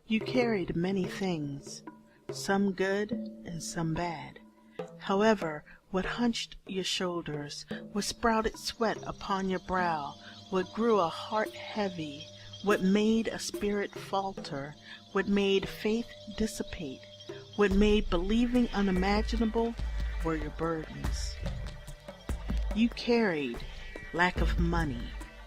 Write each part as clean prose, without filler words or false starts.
You carried many things, some good and some bad. However, what hunched your shoulders, what sprouted sweat upon your brow, what grew a heart heavy, what made a spirit falter, what made faith dissipate, what made believing unimaginable, were your burdens. You carried lack of money,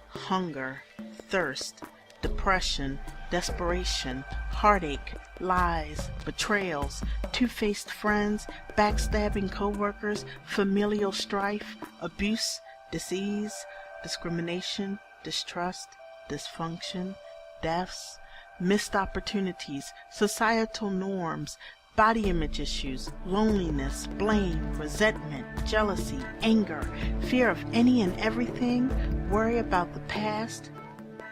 hunger, thirst, depression, desperation, heartache, lies, betrayals, two-faced friends, backstabbing co-workers, familial strife, abuse, disease, discrimination, distrust, dysfunction, deaths, missed opportunities, societal norms, body image issues, loneliness, blame, resentment, jealousy, anger, fear of any and everything, worry about the past,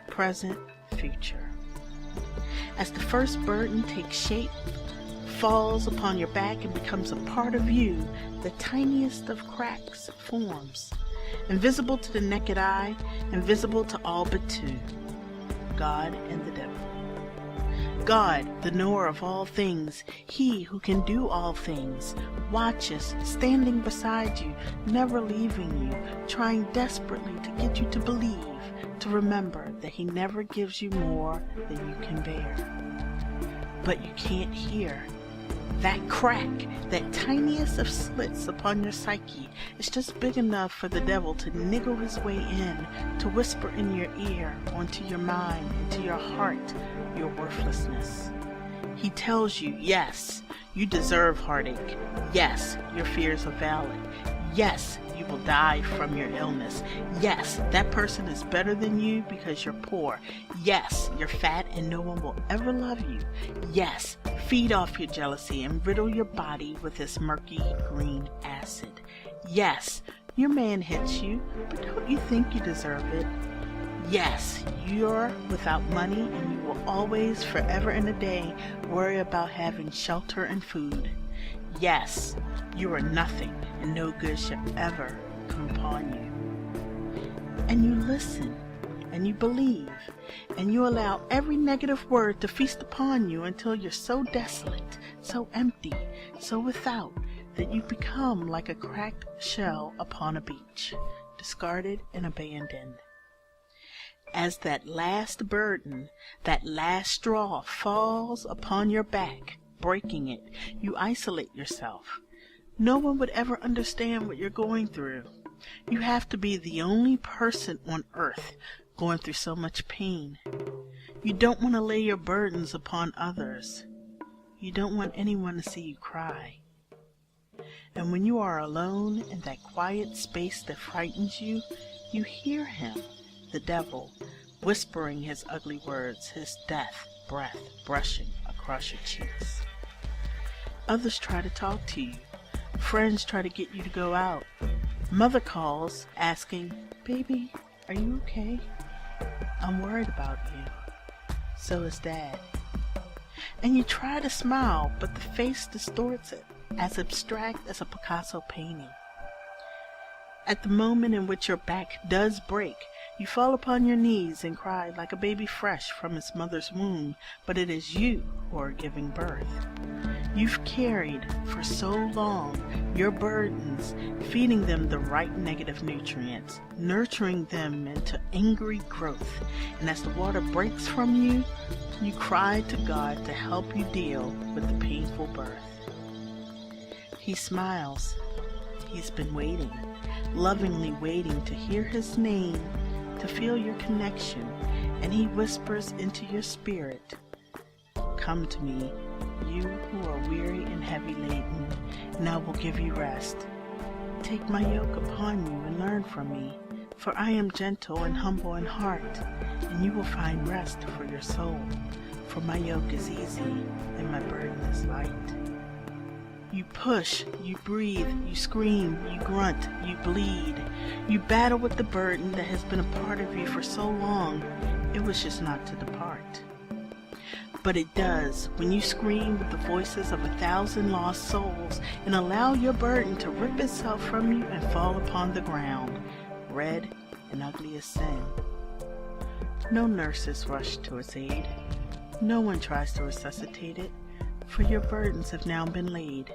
present, future. As the first burden takes shape, falls upon your back and becomes a part of you, the tiniest of cracks forms, invisible to the naked eye, invisible to all but two, God and the devil. God, the knower of all things, he who can do all things, watches, standing beside you, never leaving you, trying desperately to get you to believe, to remember that he never gives you more than you can bear. But you can't hear. That crack, that tiniest of slits upon your psyche, is just big enough for the devil to niggle his way in, to whisper in your ear, onto your mind, into your heart, your worthlessness. He tells you, yes, you deserve heartache. Yes, your fears are valid. Yes, you will die from your illness. Yes, that person is better than you because you're poor. Yes, you're fat and no one will ever love you. Yes, feed off your jealousy and riddle your body with this murky green acid. Yes, your man hits you, but don't you think you deserve it? Yes, you're without money and you will always, forever and a day, worry about having shelter and food. Yes, you are nothing and no good shall ever come upon you. And you listen, and you believe, and you allow every negative word to feast upon you until you're so desolate, so empty, so without, that you become like a cracked shell upon a beach, discarded and abandoned. As that last burden, that last straw falls upon your back, breaking it, you isolate yourself. No one would ever understand what you're going through. You have to be the only person on earth going through so much pain. You don't want to lay your burdens upon others. You don't want anyone to see you cry. And when you are alone in that quiet space that frightens you, you hear him, the devil, whispering his ugly words, his death breath brushing across your cheeks. Others try to talk to you. Friends try to get you to go out. Mother calls, asking, "Baby, are you okay? I'm worried about you." So is Dad. And you try to smile, but the face distorts it, as abstract as a Picasso painting. At the moment in which your back does break, you fall upon your knees and cry like a baby fresh from its mother's womb, but it is you who are giving birth. You've carried for so long your burdens, feeding them the right negative nutrients, nurturing them into angry growth, and as the water breaks from you, you cry to God to help you deal with the painful birth. He smiles. He's been waiting, lovingly waiting to hear his name, to feel your connection, and he whispers into your spirit, "Come to me, you who are weary and heavy laden, and I will give you rest. Take my yoke upon you and learn from me, for I am gentle and humble in heart, and you will find rest for your soul, for my yoke is easy and my burden is light." You push, you breathe, you scream, you grunt, you bleed. You battle with the burden that has been a part of you for so long, it wishes not to depart. But it does when you scream with the voices of 1,000 lost souls and allow your burden to rip itself from you and fall upon the ground, red and ugly as sin. No nurses rush to its aid. No one tries to resuscitate it, for your burdens have now been laid.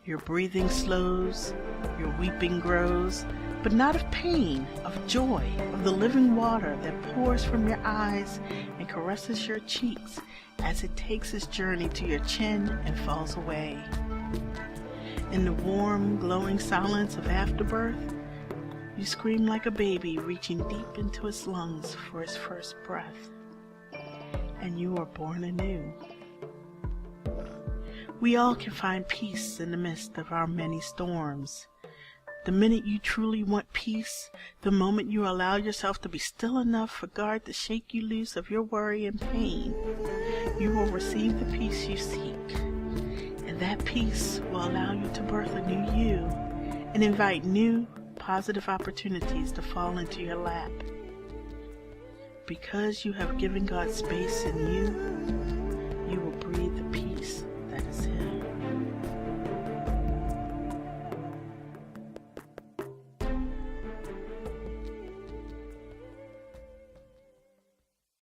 Your breathing slows, your weeping grows, but not of pain, of joy, of the living water that pours from your eyes and caresses your cheeks as it takes its journey to your chin and falls away. In the warm, glowing silence of afterbirth, you scream like a baby reaching deep into its lungs for its first breath. And you are born anew. We all can find peace in the midst of our many storms. The minute you truly want peace, the moment you allow yourself to be still enough for God to shake you loose of your worry and pain, you will receive the peace you seek. And that peace will allow you to birth a new you and invite new, positive opportunities to fall into your lap. Because you have given God space in you,